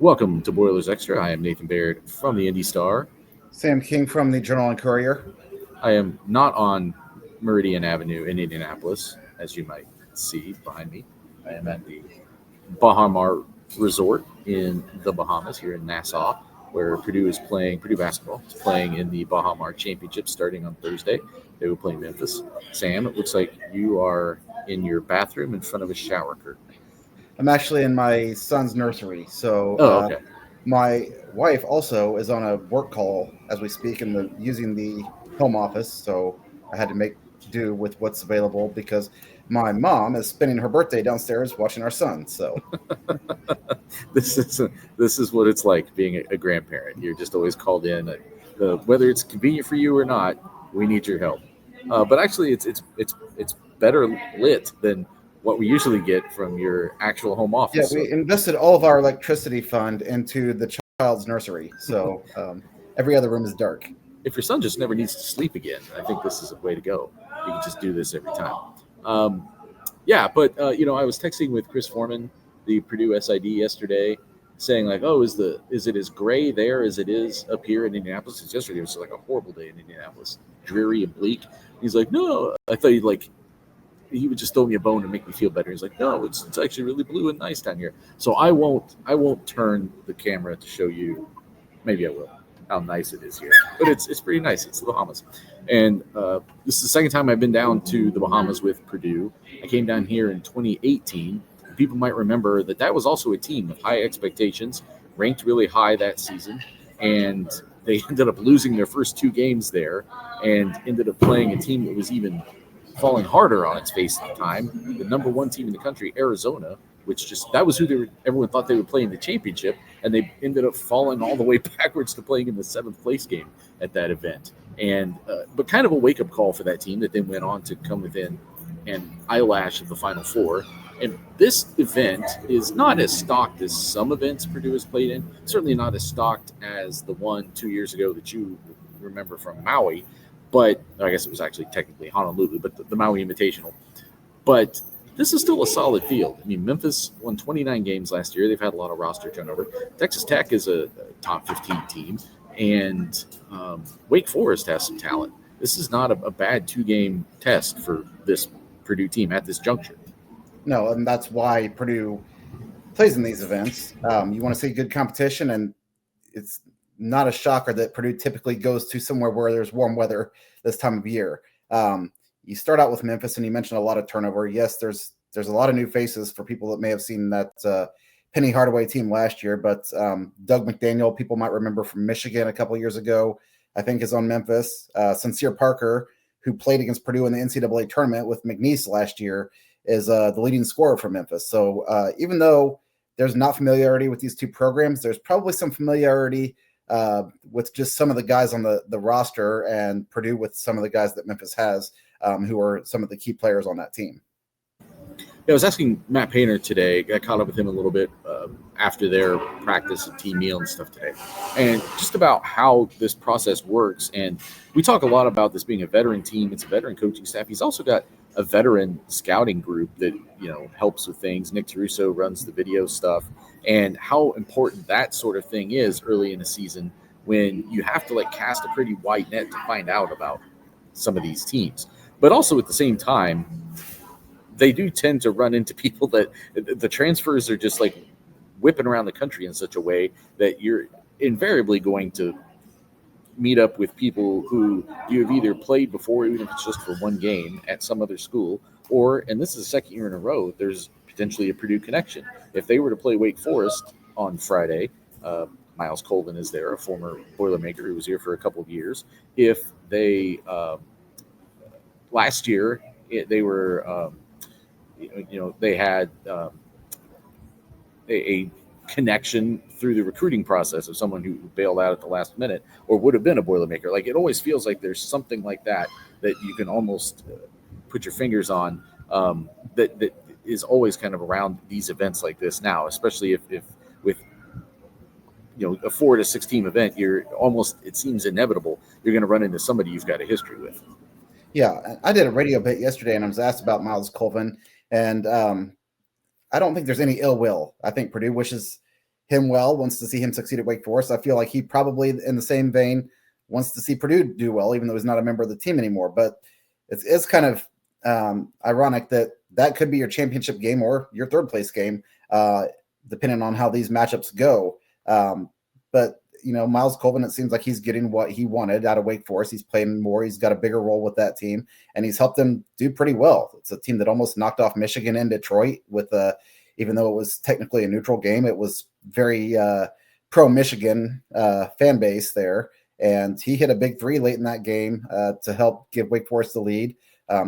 Welcome to Boilers Extra. I am Nathan Baird from the Indy Star. Sam King from the Journal and Courier. I am not on Meridian Avenue in Indianapolis, as you might see behind me. I am at the Baha Mar Resort in the Bahamas here in Nassau, where Purdue basketball is playing in the Baha Mar Championships starting on Thursday. They will play Memphis. Sam, it looks like you are in your bathroom in front of a shower curtain. I'm actually in my son's nursery, so Oh, okay. my wife also is on a work call as we speak, and using the home office. So I had to make do with what's available because my mom is spending her birthday downstairs watching our son. So this is this is what it's like being a grandparent. You're just always called in. Whether it's convenient for you or not, we need your help. But actually, it's better lit than what we usually get from your actual home yeah, office. So we invested all of our electricity fund into the child's nursery. So every other room is dark. if your son just never needs to sleep again, I think this is a way to go. You can just do this every time. Um, yeah, but I was texting with Chris Foreman, the Purdue SID, yesterday, saying like, "Oh, is it as gray there as it is up here in Indianapolis?" Because yesterday was like a horrible day in Indianapolis, dreary and bleak. He's like, "No," I thought he would just throw me a bone to make me feel better. He's like, "No, it's actually really blue and nice down here." So I won't turn the camera to show you. Maybe I will. How nice it is here, but it's pretty nice. It's the Bahamas, and this is the second time I've been down to the Bahamas with Purdue. I came down here in 2018. People might remember that was also a team with high expectations, ranked really high that season, and they ended up losing their first two games there, and ended up playing a team that was even falling harder on its face at the time. The number one team in the country, Arizona, which that was who everyone thought they would play in the championship, and they ended up falling all the way backwards to playing in the seventh place game at that event. And but kind of a wake up call for that team that then went on to come within an eyelash of the Final Four. And this event is not as stocked as some events Purdue has played in. Certainly not as stocked as the one 2 years ago that you remember from Maui. But I guess it was actually technically Honolulu, but the Maui Invitational. But this is still a solid field. I mean, Memphis won 29 games last year. They've had a lot of roster turnover. Texas Tech is a top 15 team, and Wake Forest has some talent. This is not a bad two-game test for this Purdue team at this juncture. No, and that's why Purdue plays in these events. You want to see good competition, and it's not a shocker that Purdue typically goes to somewhere where there's warm weather this time of year. You start out with Memphis, and you mentioned a lot of turnover. Yes, there's a lot of new faces for people that may have seen that Penny Hardaway team last year, but Doug McDaniel, people might remember from Michigan a couple years ago, I think is on Memphis. Sincere Parker, who played against Purdue in the NCAA tournament with McNeese last year, is the leading scorer for Memphis. So even though there's not familiarity with these two programs, there's probably some familiarity with just some of the guys on the roster, and Purdue with some of the guys that Memphis has, who are some of the key players on that team. Yeah, I was asking Matt Painter today. I caught up with him a little bit after their practice and team meal and stuff today, and just about how this process works. And we talk a lot about this being a veteran team. It's a veteran coaching staff. He's also got a veteran scouting group that helps with things. Nick Taruso runs the video stuff, and how important that sort of thing is early in the season when you have to cast a pretty wide net to find out about some of these teams. But also at the same time, they do tend to run into people that the transfers are just whipping around the country in such a way that you're invariably going to meet up with people who you have either played before, even if it's just for one game at some other school, or, and this is the second year in a row, there's potentially a Purdue connection. If they were to play Wake Forest on Friday, Miles Colvin is there, a former Boilermaker who was here for a couple of years. If they last year they were they had a connection through the recruiting process of someone who bailed out at the last minute or would have been a Boilermaker. It always feels like there's something like that you can almost put your fingers on, that is always kind of around these events like this now, especially if with a 4 to 6 team event, it seems inevitable you're going to run into somebody you've got a history with. Yeah, I did a radio bit yesterday, and I was asked about Miles Colvin, and I don't think there's any ill will. I think Purdue wishes him well, wants to see him succeed at Wake Forest. I feel like he probably, in the same vein, wants to see Purdue do well, even though he's not a member of the team anymore. But it's kind of ironic that could be your championship game or your third place game, depending on how these matchups go. But Miles Colvin, it seems like he's getting what he wanted out of Wake Forest. He's playing more. He's got a bigger role with that team, and he's helped them do pretty well. It's a team that almost knocked off Michigan and Detroit with even though it was technically a neutral game, it was very pro-Michigan fan base there. And he hit a big three late in that game to help give Wake Forest the lead.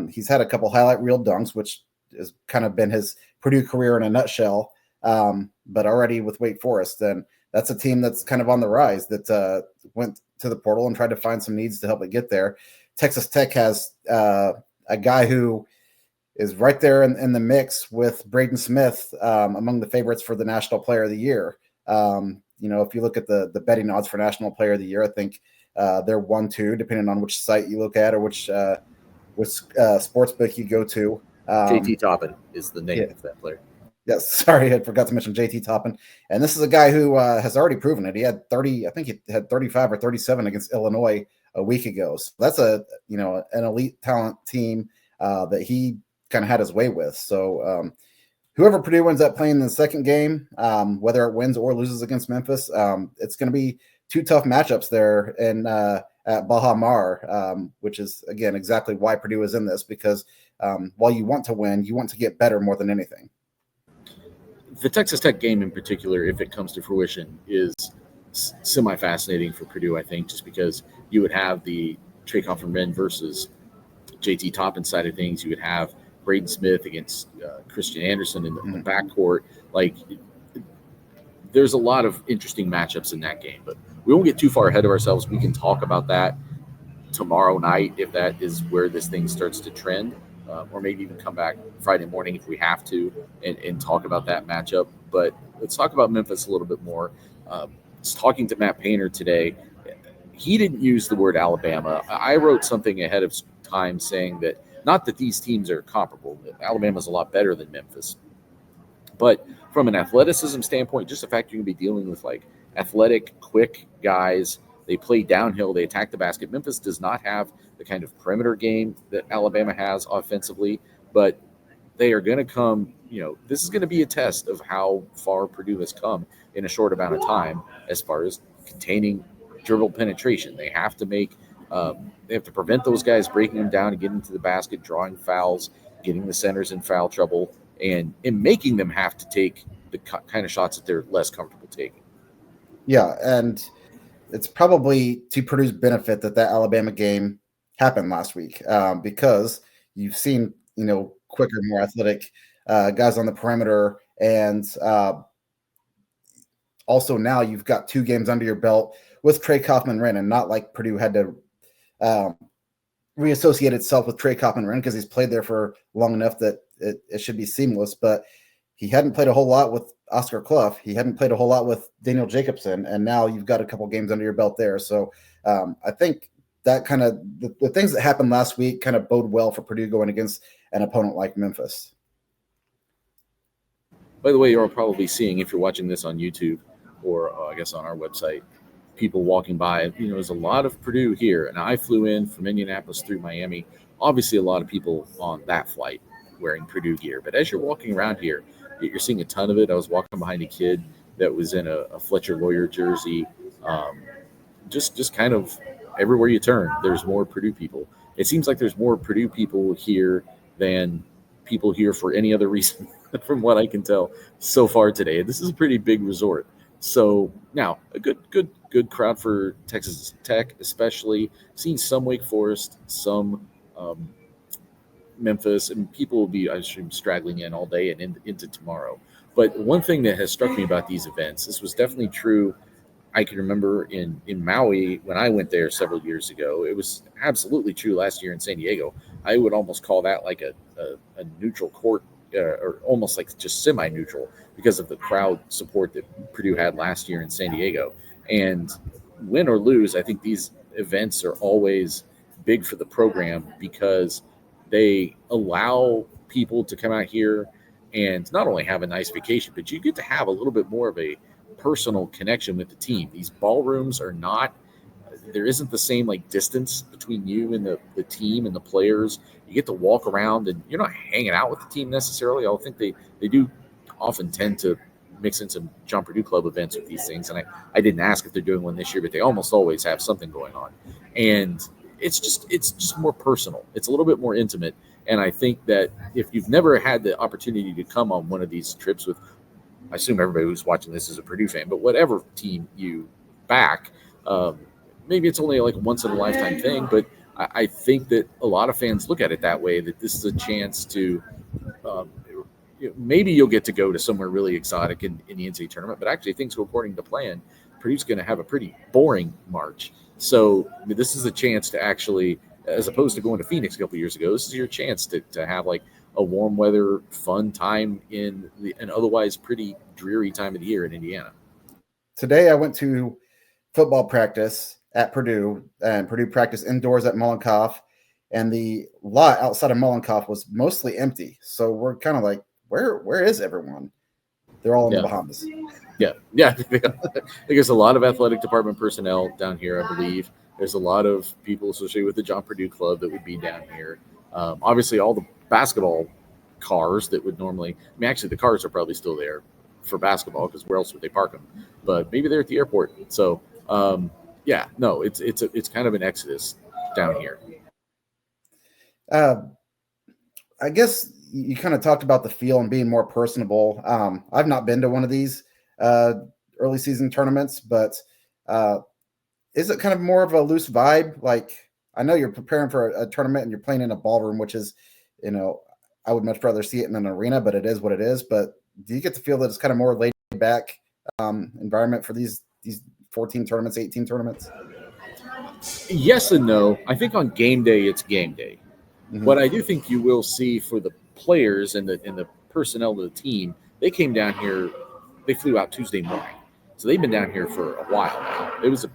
He's had a couple highlight reel dunks, which has kind of been his Purdue career in a nutshell. But already with Wake Forest, and that's a team that's kind of on the rise that went to the portal and tried to find some needs to help it get there. Texas Tech has a guy who is right there in the mix with Braden Smith among the favorites for the National Player of the Year. If you look at the betting odds for National Player of the Year, I think they're 1-2, depending on which site you look at or which sports book you go to. JT Toppin is the name of that player. Yes, sorry, I forgot to mention JT Toppin. And this is a guy who has already proven it. He had 30, I think he had 35 or 37 against Illinois a week ago. So that's an elite talent team that he kind of had his way with. So whoever Purdue ends up playing in the second game, whether it wins or loses against Memphis, it's going to be two tough matchups there at Baha Mar, which is, again, exactly why Purdue is in this, because while you want to win, you want to get better more than anything. The Texas Tech game in particular, if it comes to fruition, is semi-fascinating for Purdue, I think, just because you would have the Trey Kaufman versus JT Toppin side of things. You would have Braden Smith against Christian Anderson in the backcourt. Like, there's a lot of interesting matchups in that game, but we won't get too far ahead of ourselves. We can talk about that tomorrow night if that is where this thing starts to trend. Or maybe even come back Friday morning if we have to and talk about that matchup. But let's talk about Memphis a little bit more. Talking to Matt Painter today, he didn't use the word Alabama. I wrote something ahead of time saying that not that these teams are comparable. Alabama's a lot better than Memphis. But from an athleticism standpoint, just the fact you're going to be dealing with like athletic, quick guys. They play downhill. They attack the basket. Memphis does not have the kind of perimeter game that Alabama has offensively, but they are going to come, this is going to be a test of how far Purdue has come in a short amount of time as far as containing dribble penetration. They have to they have to prevent those guys breaking them down and getting to the basket, drawing fouls, getting the centers in foul trouble, and in making them have to take the kind of shots that they're less comfortable taking. Yeah, and it's probably to Purdue's benefit that Alabama game happened last week because you've seen, quicker, more athletic guys on the perimeter. And also now you've got 2 games under your belt with Trey Kaufman-Renn, and not like Purdue had to reassociate itself with Trey Kaufman-Renn because he's played there for long enough that it should be seamless. But he hadn't played a whole lot with Oscar Clough. He hadn't played a whole lot with Daniel Jacobson, and now you've got a couple games under your belt there. So I think that kind of the things that happened last week kind of bode well for Purdue going against an opponent like Memphis. By the way, you're probably seeing, if you're watching this on YouTube or I guess on our website, people walking by. There's a lot of Purdue here, and I flew in from Indianapolis through Miami. Obviously, a lot of people on that flight wearing Purdue gear. But as you're walking around here, you're seeing a ton of it. I was walking behind a kid that was in a Fletcher Lawyer jersey. Just kind of everywhere you turn, there's more Purdue people. It seems like there's more Purdue people here than people here for any other reason, from what I can tell so far today. This is a pretty big resort. So now a good crowd for Texas Tech, especially. Seen some Wake Forest, some Memphis, and people will be, I assume, straggling in all day and into tomorrow. But one thing that has struck me about these events, this was definitely true. I can remember in Maui when I went there several years ago. It was absolutely true last year in San Diego. I would almost call that like a neutral court, or almost like just semi-neutral, because of the crowd support that Purdue had last year in San Diego. And win or lose, I think these events are always big for the program because they allow people to come out here and not only have a nice vacation, but you get to have a little bit more of a personal connection with the team. These ballrooms are not, there isn't the same like distance between you and the team and the players. You get to walk around and you're not hanging out with the team necessarily. I think they do often tend to mix in some John Purdue Club events with these things. And I didn't ask if they're doing one this year, but they almost always have something going on. And it's just more personal. It's a little bit more intimate. And I think that if you've never had the opportunity to come on one of these trips with, I assume everybody who's watching this is a Purdue fan, but whatever team you back, maybe it's only like a once in a lifetime thing, but I think that a lot of fans look at it that way, that this is a chance to, maybe you'll get to go to somewhere really exotic in the NCAA tournament, but actually things go according to plan. Purdue's going to have a pretty boring March. So this is a chance to actually, as opposed to going to Phoenix a couple years ago, this is your chance to have like a warm weather, fun time in an otherwise pretty dreary time of the year in Indiana. Today I went to football practice at Purdue, and Purdue practiced indoors at Mullenkoff, and the lot outside of Mullenkoff was mostly empty. So we're kind of like, where is everyone? They're all in the Bahamas. Yeah. I think there's a lot of athletic department personnel down here, I believe. There's a lot of people associated with the John Purdue Club that would be down here. Obviously, all the basketball cars that would normally, actually the cars are probably still there for basketball because where else would they park them? But maybe they're at the airport. So, it's kind of an exodus down here. I guess you kind of talked about the feel and being more personable. I've not been to one of these early season tournaments, but is it kind of more of a loose vibe? Like, I know you're preparing for a tournament and you're playing in a ballroom, which is, I would much rather see it in an arena, but it is what it is. But do you get to feel that it's kind of more laid back environment for these 14 tournaments, 18 tournaments? Yes and no. I think on game day, it's game day. Mm-hmm. What I do think you will see for the players and the personnel of the team, they came down here, they flew out Tuesday morning. So they've been down here for a while now. It's a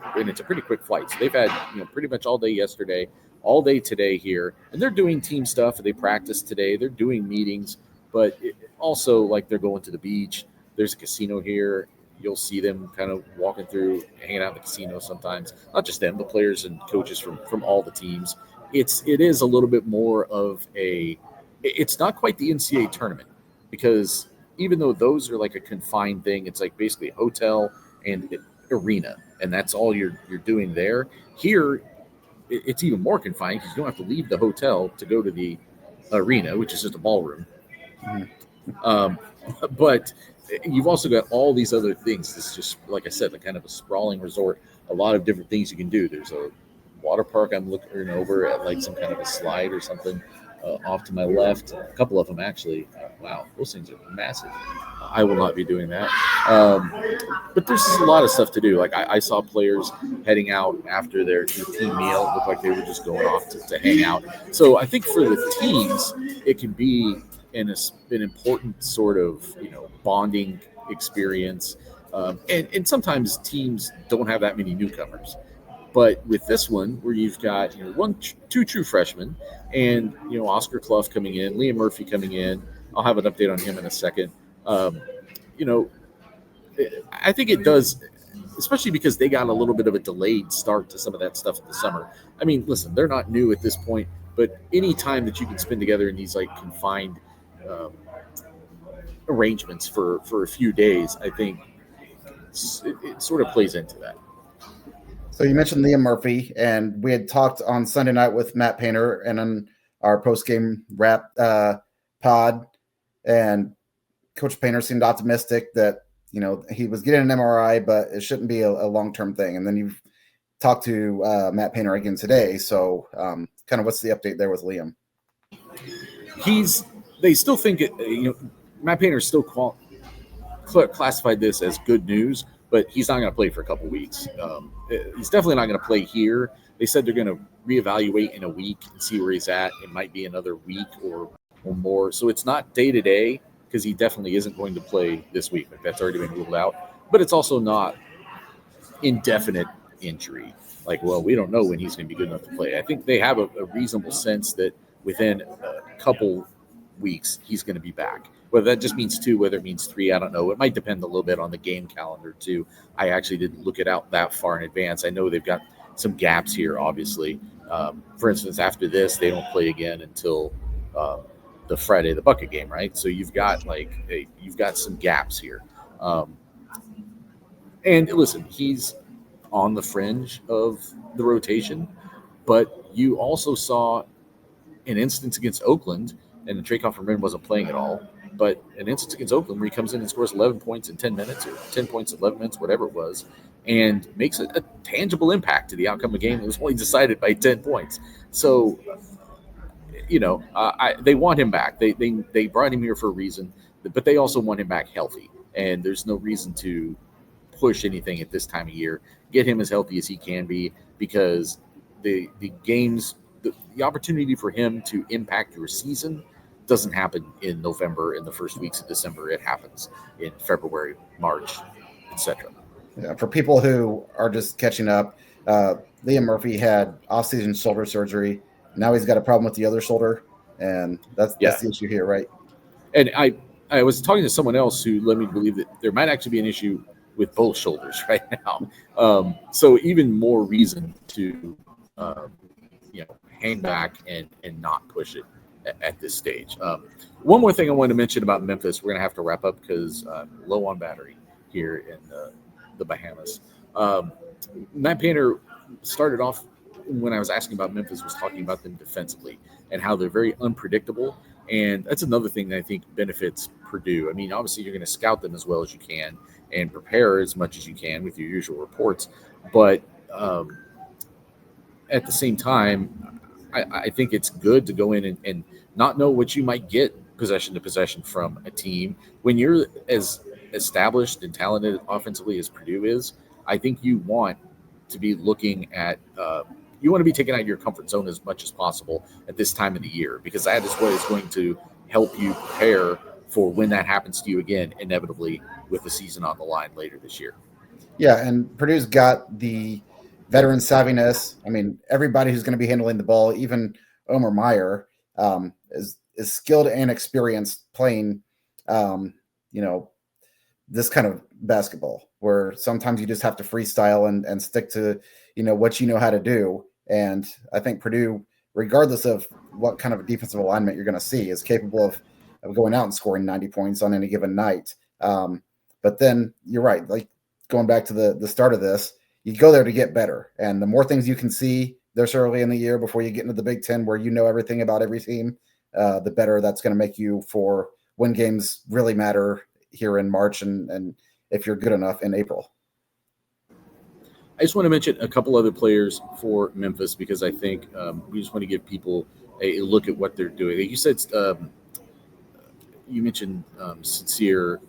pretty quick flight. So they've had pretty much all day yesterday, all day today here, and they're doing team stuff. They practice today. They're doing meetings, but also like they're going to the beach. There's a casino here. You'll see them kind of walking through, hanging out in the casino sometimes. Not just them, the players and coaches from all the teams. It is a little bit more of it's not quite the NCAA tournament, because even though those are like a confined thing, it's like basically a hotel and arena, and that's all you're doing there. Here, it's even more confined because you don't have to leave the hotel to go to the arena, which is just a ballroom. Mm-hmm. But you've also got all these other things. It's just, like I said, like kind of a sprawling resort, a lot of different things you can do. There's a water park I'm looking over at, like some kind of a slide or something off to my left. A couple of them, actually. Wow, those things are massive. I will not be doing that. But there's just a lot of stuff to do. Like I saw players heading out after their team meal. It looked like they were just going off to hang out. So I think for the teams, it can be an important sort of bonding experience. And sometimes teams don't have that many newcomers. But with this one, where you've got two true freshmen, and Oscar Clough coming in, Liam Murphy coming in, I'll have an update on him in a second. I think it does, especially because they got a little bit of a delayed start to some of that stuff in the summer. I mean, listen, they're not new at this point, but any time that you can spend together in these like confined arrangements for a few days, I think it sort of plays into that. So you mentioned Liam Murphy, and we had talked on Sunday night with Matt Painter and on our post-game wrap pod, and Coach Painter seemed optimistic that, he was getting an MRI, but it shouldn't be a long-term thing. And then you've talked to Matt Painter again today. So kind of what's the update there with Liam? They still think Matt Painter still classified this as good news, but he's not going to play for a couple weeks. He's definitely not going to play here. They said they're going to reevaluate in a week and see where he's at. It might be another week or more. So it's not day-to-day, because he definitely isn't going to play this week. Like, that's already been ruled out. But it's also not indefinite injury. Like, well, we don't know when he's going to be good enough to play. I think they have a reasonable sense that within a couple weeks, he's going to be back. Whether that just means 2, whether it means 3, I don't know. It might depend a little bit on the game calendar too. I actually didn't look it out that far in advance. I know they've got some gaps here, obviously. For instance, after this, they don't play again until the Friday, the bucket game, right? So you've got some gaps here. And listen, he's on the fringe of the rotation, but you also saw an instance against Oakland, and Traycon Vermin wasn't playing at all, but an instance against Oakland where he comes in and scores 11 points in 10 minutes or 10 points in 11 minutes, whatever it was, and makes a tangible impact to the outcome of the game that was only decided by 10 points. So, they want him back. They brought him here for a reason, but they also want him back healthy, and there's no reason to push anything at this time of year. Get him as healthy as he can be, because the games, the opportunity for him to impact your season doesn't happen in November, in the first weeks of December. It happens in February, March, etc. Yeah, for people who are just catching up, Liam Murphy had off-season shoulder surgery. Now he's got a problem with the other shoulder, and that's the issue here, right? And I was talking to someone else who led me to believe that there might actually be an issue with both shoulders right now. So even more reason to hang back and not push it at this stage. One more thing I wanted to mention about Memphis. We're going to have to wrap up because I'm low on battery here in the Bahamas. Matt Painter started off, when I was asking about Memphis, was talking about them defensively and how they're very unpredictable. And that's another thing that I think benefits Purdue. I mean, obviously, you're going to scout them as well as you can and prepare as much as you can with your usual reports. But at the same time, I think it's good to go in and not know what you might get possession to possession from a team. When you're as established and talented offensively as Purdue is, I think you want to be looking at you want to be taken out of your comfort zone as much as possible at this time of the year, because that is what is going to help you prepare for when that happens to you again, inevitably, with the season on the line later this year. Yeah, and Purdue's got the veteran savviness. I mean, everybody who's going to be handling the ball, even Omer Meyer, is skilled and experienced playing, this kind of basketball, where sometimes you just have to freestyle and stick to, what you know how to do. And I think Purdue, regardless of what kind of defensive alignment you're going to see, is capable of going out and scoring 90 points on any given night. But then you're right, like going back to the start of this, you go there to get better. And the more things you can see this early in the year before you get into the Big Ten, where you know everything about every team, the better that's going to make you for when games really matter here in March and if you're good enough in April. I just want to mention a couple other players for Memphis, because I think we just want to give people a look at what they're doing. You said you mentioned Sincere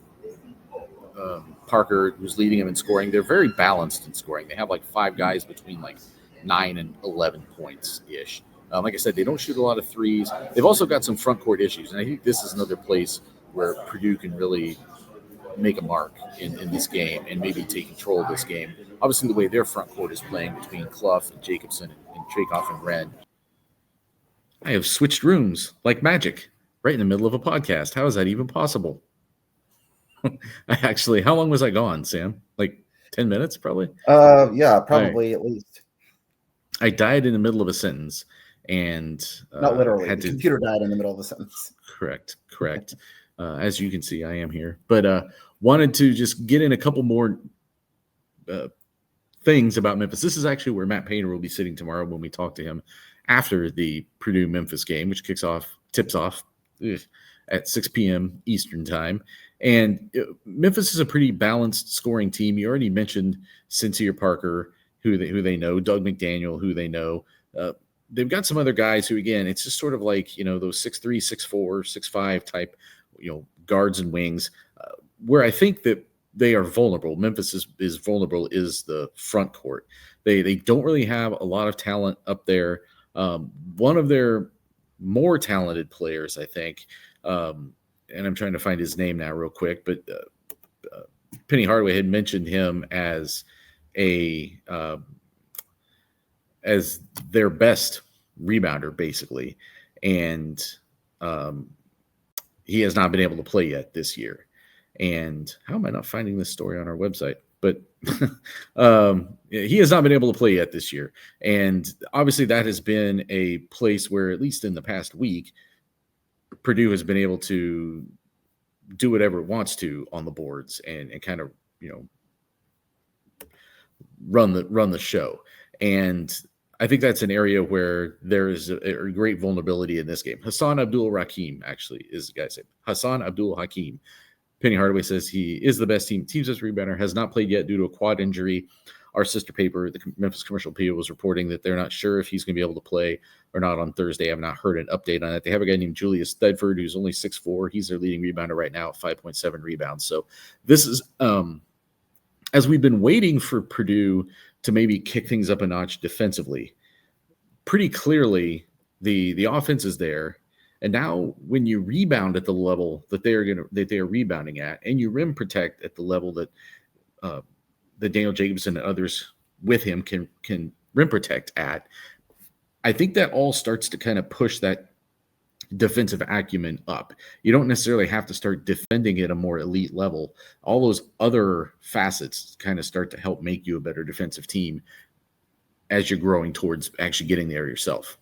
Parker, who's leading them in scoring. They're very balanced in scoring. They have like 5 guys between like 9 and 11 points ish. Like I said, they don't shoot a lot of threes. They've also got some front court issues, and I think this is another place where Purdue can really make a mark in this game and maybe take control of this game. Obviously, the way their front court is playing between Clough and Jacobson and Trakoff and Wren. I have switched rooms like magic right in the middle of a podcast. How is that even possible? Actually, how long was I gone, Sam? Like 10 minutes, probably? Yeah, probably at least. I died in the middle of a sentence, and not literally. The computer died in the middle of a sentence. Correct. As you can see, I am here, but wanted to just get in a couple more things about Memphis. This is actually where Matt Painter will be sitting tomorrow when we talk to him after the Purdue-Memphis game, which tips off at 6 p.m. Eastern time. And Memphis is a pretty balanced scoring team. You already mentioned Sincere Parker, who they know, Doug McDaniel, who they know. They've got some other guys who, again, it's just sort of like, those 6'3", 6'4", 6'5" type, guards and wings, where I think that they are vulnerable. Memphis is vulnerable is the front court. They don't really have a lot of talent up there. One of their more talented players, I think, and I'm trying to find his name now real quick, but Penny Hardaway had mentioned him as as their best rebounder, basically. And he has not been able to play yet this year. And how am I not finding this story on our website? But he has not been able to play yet this year. And obviously that has been a place where, at least in the past week, Purdue has been able to do whatever it wants to on the boards and kind of, run the show. And I think that's an area where there is a great vulnerability in this game. Hassan Abdul Hakim actually is the guy's name. Hassan Abdul Hakim. Penny Hardaway says he is the best team's rebounder, has not played yet due to a quad injury. Our sister paper, the Memphis Commercial Appeal, was reporting that they're not sure if he's going to be able to play or not on Thursday. I have not heard an update on that. They have a guy named Julius Thedford, who's only 6'4". He's their leading rebounder right now at 5.7 rebounds. So this is, as we've been waiting for Purdue to maybe kick things up a notch defensively, pretty clearly the offense is there. And now when you rebound at the level that they are rebounding at, and you rim protect at the level that Daniel Jacobson and others with him can rim protect at, I think that all starts to kind of push that defensive acumen up. You don't necessarily have to start defending at a more elite level. All those other facets kind of start to help make you a better defensive team as you're growing towards actually getting there yourself.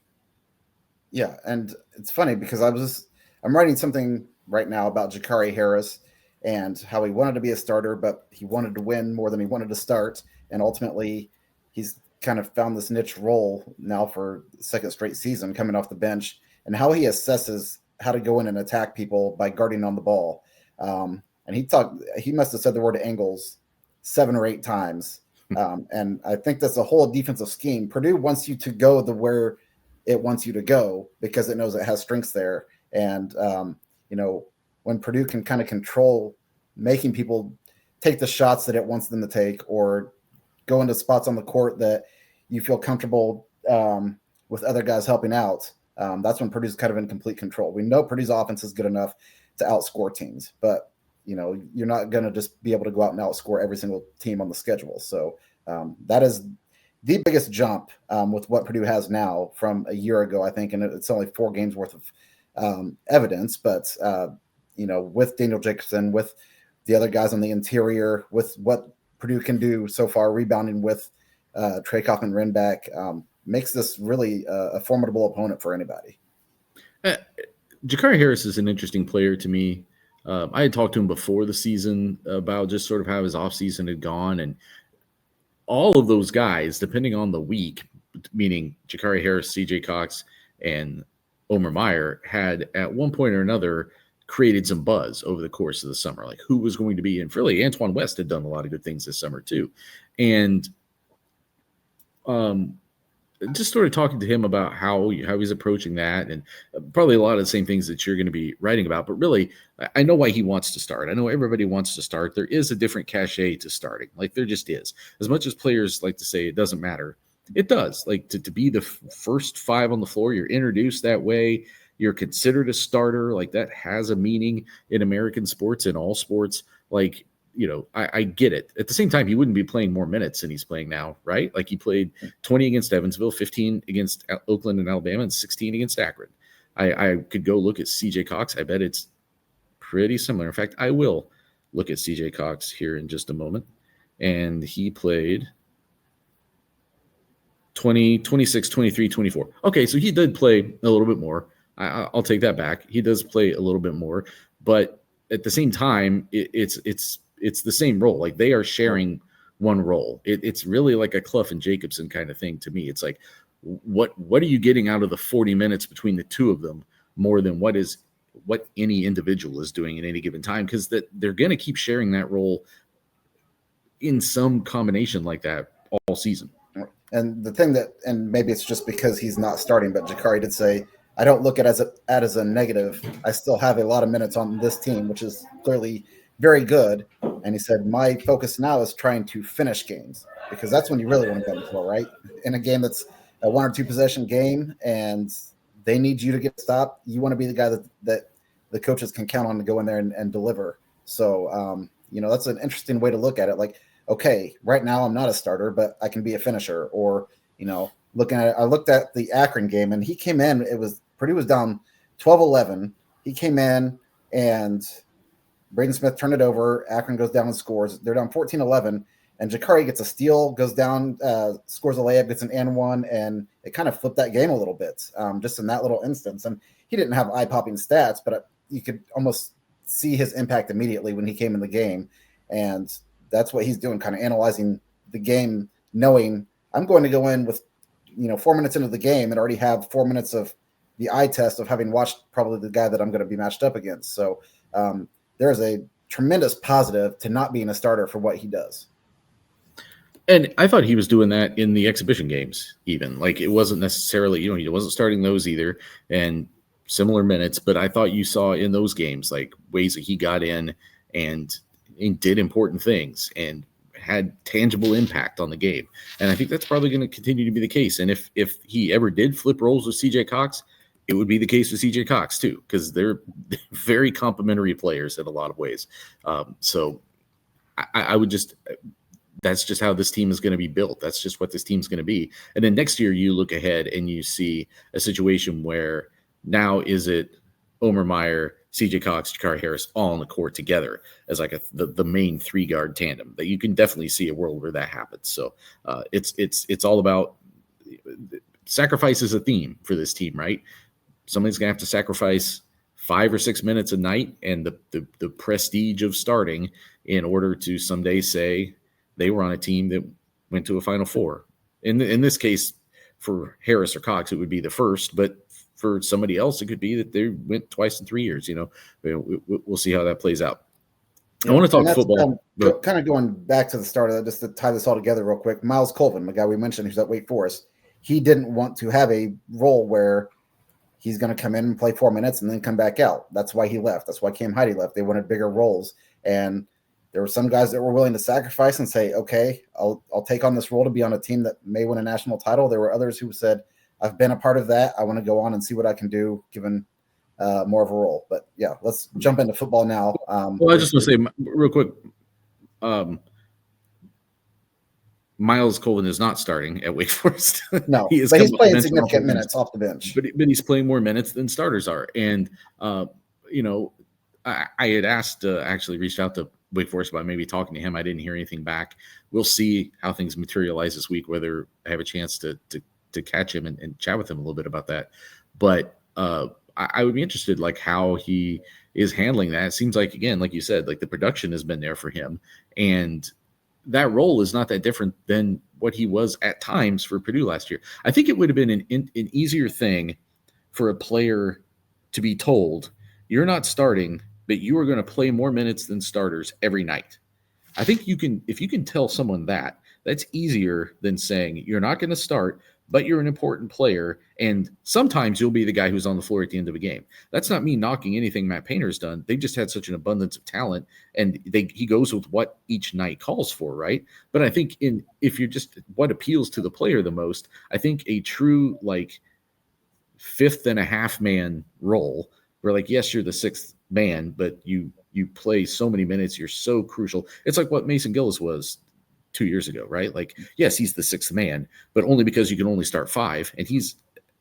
Yeah, and it's funny because I'm writing something right now about Jakari Harris and how he wanted to be a starter, but he wanted to win more than he wanted to start. And ultimately, he's kind of found this niche role now for the second straight season coming off the bench, and how he assesses how to go in and attack people by guarding on the ball. And he must have said the word angles 7 or 8 times. And I think that's a whole defensive scheme. Purdue wants you to go where it wants you to go because it knows it has strengths there. And, when Purdue can kind of control making people take the shots that it wants them to take, or go into spots on the court that you feel comfortable with other guys helping out, that's when Purdue's kind of in complete control. We know Purdue's offense is good enough to outscore teams, but you're not going to just be able to go out and outscore every single team on the schedule. So that is the biggest jump with what Purdue has now from a year ago, I think, and it's only 4 games worth of evidence. But, with Daniel Jacobson, with the other guys on the interior, with what Purdue can do so far, rebounding with Trey Kaufman-Renback, makes this really a formidable opponent for anybody. Jakari Harris is an interesting player to me. I had talked to him before the season about just sort of how his offseason had gone, and all of those guys, depending on the week, meaning Jakari Harris, CJ Cox, and Omer Meyer, had at one point or another created some buzz over the course of the summer, like who was going to be. And really, Antoine West had done a lot of good things this summer too. And just sort of talking to him about how he's approaching that, and probably a lot of the same things that you're going to be writing about. But really, I know why he wants to start. I know everybody wants to start. There is a different cachet to starting. Like, there just is. As much as players like to say it doesn't matter, it does. Like, to be the first 5 on the floor, you're introduced that way. You're considered a starter. Like, that has a meaning in American sports, in all sports. Like, I get it. At the same time, he wouldn't be playing more minutes than he's playing now, right? Like, he played 20 against Evansville, 15 against Oakland and Alabama, and 16 against Akron. I could go look at CJ Cox. I bet it's pretty similar. In fact, I will look at CJ Cox here in just a moment. And he played 20, 26, 23, 24. Okay, so he did play a little bit more. I'll take that back. He does play a little bit more. But at the same time, it's the same role. Like, they are sharing one role. It's really like a Clough and Jacobson kind of thing to me. It's like, what are you getting out of the 40 minutes between the two of them more than what any individual is doing at any given time? Because they're going to keep sharing that role in some combination like that all season. And the thing and maybe it's just because he's not starting, but Jakari did say, I don't look at it as a negative. I still have a lot of minutes on this team, which is clearly very good. And he said, my focus now is trying to finish games, because that's when you really want to get on the floor, right? In a game that's a 1 or 2 possession game and they need you to get stopped, you want to be the guy that the coaches can count on to go in there and deliver. So, that's an interesting way to look at it. Like, okay, right now I'm not a starter, but I can be a finisher. Or, I looked at the Akron game, and he came in, Purdue was down 12-11. He came in and Braden Smith turned it over. Akron goes down and scores. They're down 14-11, and Jakari gets a steal, goes down, scores a layup, gets an and one, and it kind of flipped that game a little bit, just in that little instance. And he didn't have eye-popping stats, but you could almost see his impact immediately when he came in the game, and that's what he's doing, kind of analyzing the game, knowing I'm going to go in with 4 minutes into the game and already have 4 minutes of the eye test of having watched probably the guy that I'm going to be matched up against. So there's a tremendous positive to not being a starter for what he does. And I thought he was doing that in the exhibition games, even. Like, it wasn't necessarily, he wasn't starting those either, and similar minutes, but I thought you saw in those games, like, ways that he got in and did important things and had tangible impact on the game. And I think that's probably going to continue to be the case. And if he ever did flip roles with CJ Cox, it would be the case with CJ Cox too, because they're very complementary players in a lot of ways. So I would just, that's just how this team is going to be built. That's just what this team's going to be. And then next year you look ahead and you see a situation where now is it Omer Meyer, CJ Cox, Jakari Harris all on the court together as like the main 3-guard tandem. That you can definitely see a world where that happens. So it's all about sacrifice is a theme for this team, right? Somebody's gonna have to sacrifice 5 or 6 minutes a night and the prestige of starting in order to someday say they were on a team that went to a Final Four. In this case, for Harris or Cox, it would be the first, but for somebody else, it could be that they went twice in 3 years. We'll see how that plays out. I want to talk football. Kind of going back to the start of that, just to tie this all together real quick. Miles Colvin, the guy we mentioned who's at Wake Forest, he didn't want to have a role where he's going to come in and play 4 minutes and then come back out. That's why he left. That's why Cam Heidi left. They wanted bigger roles. And there were some guys that were willing to sacrifice and say, okay, I'll take on this role to be on a team that may win a national title. There were others who said, I've been a part of that. I want to go on and see what I can do given more of a role. But yeah, let's jump into football now. Well, I just want to say real quick, Miles Colvin is not starting at Wake Forest. No, he's playing significant minutes off the bench. But he's playing more minutes than starters are. And, I had asked, actually reached out to Wake Forest about maybe talking to him. I didn't hear anything back. We'll see how things materialize this week, whether I have a chance to catch him and chat with him a little bit about that. But I would be interested, like, how he is handling that. It seems like, again, like you said, like the production has been there for him. And that role is not that different than what he was at times for Purdue last year. I think it would have been an easier thing for a player to be told, you're not starting, but you are going to play more minutes than starters every night. I think if you can tell someone that, that's easier than saying you're not going to start, but you're an important player, and sometimes you'll be the guy who's on the floor at the end of a game. That's not me knocking anything Matt Painter's done. They've just had such an abundance of talent, and he goes with what each night calls for, right? But I think if you're just what appeals to the player the most, I think a true, like, 5th and a half man role where, like, yes, you're the 6th man, but you play so many minutes, you're so crucial. It's like what Mason Gillis was 2 years ago, right? Like, yes, he's the 6th man, but only because you can only start 5, and he's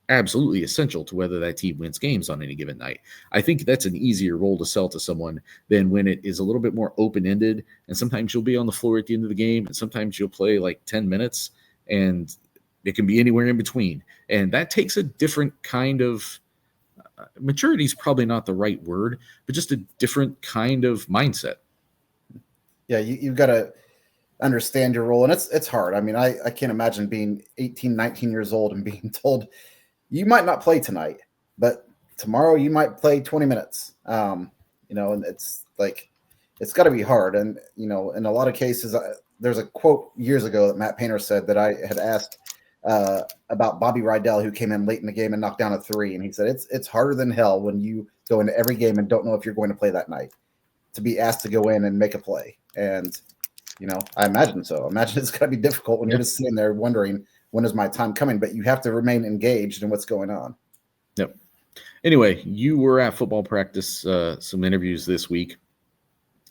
absolutely essential to whether that team wins games on any given night. I think that's an easier role to sell to someone than when it is a little bit more open-ended, and sometimes you'll be on the floor at the end of the game, and sometimes you'll play like 10 minutes, and it can be anywhere in between. And that takes a different kind of maturity is probably not the right word, but just a different kind of mindset. Yeah, you've got to understand your role, and it's hard. I mean, I can't imagine being 18, 19 years old and being told you might not play tonight, but tomorrow you might play 20 minutes. And it's like, it's got to be hard. And, in a lot of cases, there's a quote years ago that Matt Painter said that I had asked about Bobby Rydell, who came in late in the game and knocked down a 3. And he said, it's harder than hell when you go into every game and don't know if you're going to play that night, to be asked to go in and make a play. And, I imagine so. I imagine it's going to be difficult when you're just sitting there wondering, when is my time coming? But you have to remain engaged in what's going on. Yep. Anyway, you were at football practice, some interviews this week.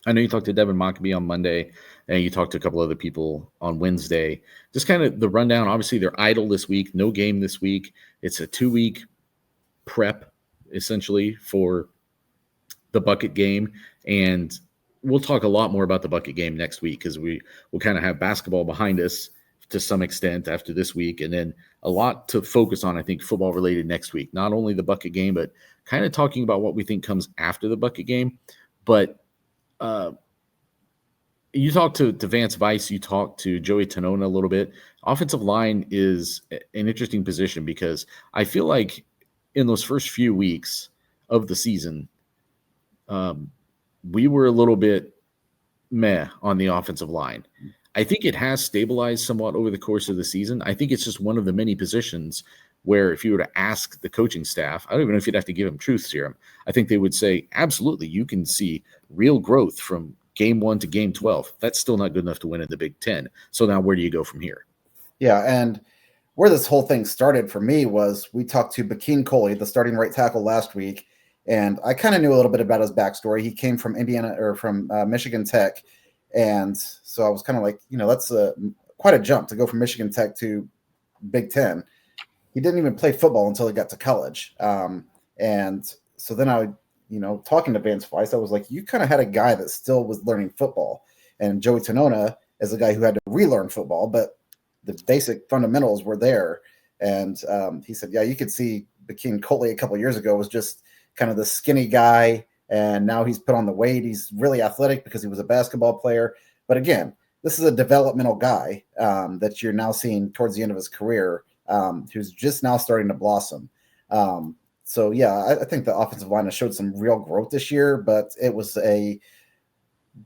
I know you talked to Devin Mockabee on Monday, and you talked to a couple other people on Wednesday. Just kind of the rundown. Obviously, they're idle this week. No game this week. It's a 2-week prep, essentially, for the bucket game, and we'll talk a lot more about the bucket game next week because we will kind of have basketball behind us to some extent after this week, and then a lot to focus on, I think, football related next week. Not only the bucket game, but kind of talking about what we think comes after the bucket game. But you talk to Vance Weiss, you talk to Joey Tonona a little bit. Offensive line is an interesting position because I feel like in those first few weeks of the season, we were a little bit meh on the offensive line. I think it has stabilized somewhat over the course of the season. I think it's just one of the many positions where if you were to ask the coaching staff, I don't even know if you'd have to give them truth serum. I think they would say, absolutely, you can see real growth from game 1 to game 12. That's still not good enough to win in the Big Ten. So now where do you go from here? Yeah, and where this whole thing started for me was we talked to Bakeen Coley, the starting right tackle, last week, and I kind of knew a little bit about his backstory. He came from Michigan Tech, and so I was kind of like, that's quite a jump to go from Michigan Tech to Big Ten. He didn't even play football until he got to college, and so then I, talking to Vance Weiss, I was like, you kind of had a guy that still was learning football, and Joey Tonona is a guy who had to relearn football, but the basic fundamentals were there. And he said, yeah, you could see Bakeen Coley a couple of years ago was just kind of the skinny guy, and now he's put on the weight. He's really athletic because he was a basketball player. But again, this is a developmental guy that you're now seeing towards the end of his career, who's just now starting to blossom. So, yeah, I think the offensive line has showed some real growth this year, but it was a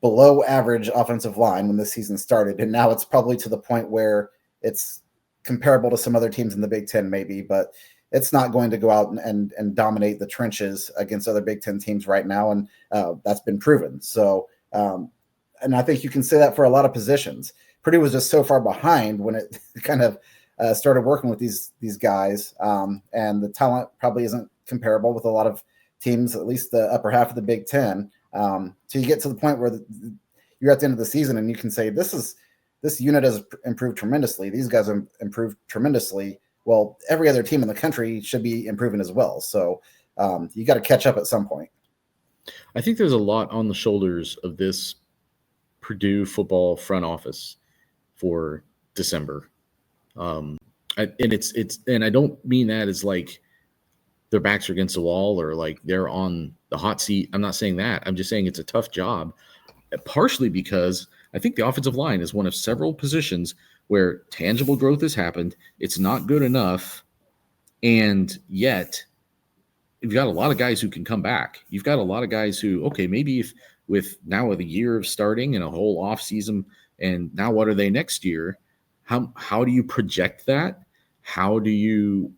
below average offensive line when the season started. And now it's probably to the point where it's comparable to some other teams in the Big Ten maybe, but it's not going to go out and dominate the trenches against other Big Ten teams right now. And that's been proven. So, and I think you can say that for a lot of positions. Purdue was just so far behind when it kind of started working with these guys. And the talent probably isn't comparable with a lot of teams, at least the upper half of the Big Ten. So you get to the point where you're at the end of the season and you can say, this unit has improved tremendously. These guys have improved tremendously. Well, every other team in the country should be improving as well. So you got to catch up at some point. I think there's a lot on the shoulders of this Purdue football front office for December. And I don't mean that as like their backs are against the wall or like they're on the hot seat. I'm not saying that. I'm just saying it's a tough job, partially because I think the offensive line is one of several positions where tangible growth has happened. It's not good enough. And yet you've got a lot of guys who can come back. You've got a lot of guys who, okay, maybe if with now with a year of starting and a whole off season, and now what are they next year? How do you project that? How do you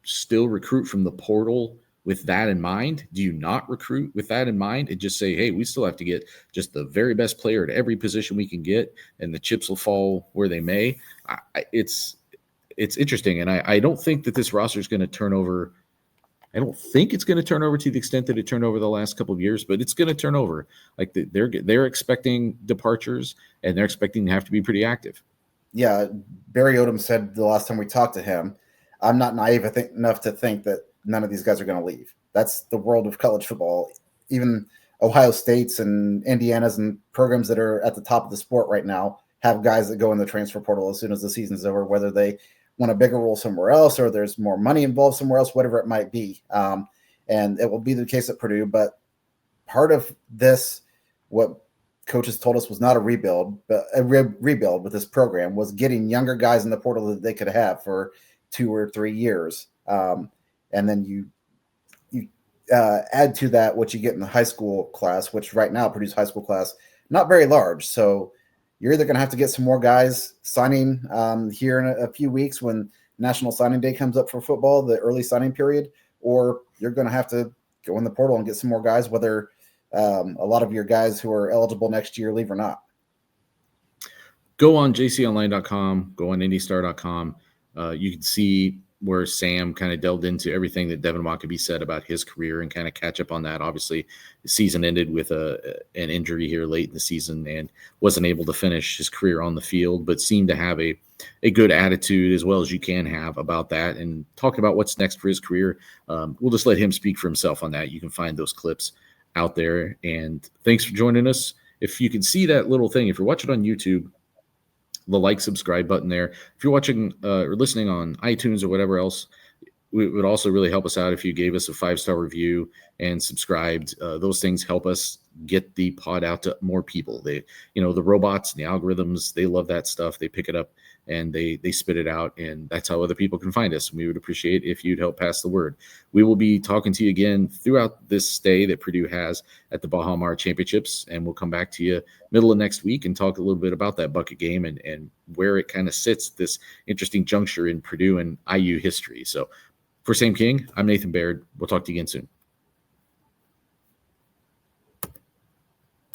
still recruit from the portal with that in mind? Do you not recruit with that in mind and just say, hey, we still have to get just the very best player at every position we can get, and the chips will fall where they may? It's interesting, and I don't think that this roster is going to turn over. I don't think it's going to turn over to the extent that it turned over the last couple of years, but it's going to turn over. Like they're expecting departures, and they're expecting to have to be pretty active. Yeah, Barry Odom said the last time we talked to him, I'm not naive enough to think that none of these guys are going to leave. That's the world of college football. Even Ohio State's and Indiana's and programs that are at the top of the sport right now have guys that go in the transfer portal as soon as the season's over, whether they want a bigger role somewhere else or there's more money involved somewhere else, whatever it might be. And it will be the case at Purdue. But part of this, what coaches told us was not a rebuild, but a rebuild with this program was getting younger guys in the portal that they could have for 2 or 3 years. And then you add to that what you get in the high school class, which right now Purdue's high school class, not very large. So you're either going to have to get some more guys signing here in a few weeks when National Signing Day comes up for football, the early signing period, or you're going to have to go in the portal and get some more guys, whether a lot of your guys who are eligible next year leave or not. Go on jconline.com, go on indystar.com. You can see where Sam kind of delved into everything that Devin Wackaby said about his career and kind of catch up on that. Obviously, the season ended with an injury here late in the season and wasn't able to finish his career on the field, but seemed to have a good attitude as well as you can have about that. And talking about what's next for his career, we'll just let him speak for himself on that. You can find those clips out there. And thanks for joining us. If you can see that little thing, if you're watching on YouTube, the like, subscribe button there. If you're watching or listening on iTunes or whatever else, it would also really help us out if you gave us a 5-star review and subscribed. Those things help us get the pod out to more people. They, the robots and the algorithms, they love that stuff. They pick it up and they spit it out, and that's how other people can find us. And we would appreciate if you'd help pass the word. We will be talking to you again throughout this stay that Purdue has at the Baha Mar Championships, and we'll come back to you middle of next week and talk a little bit about that bucket game and where it kind of sits, this interesting juncture in Purdue and IU history. So for Sam King, I'm Nathan Baird. We'll talk to you again soon.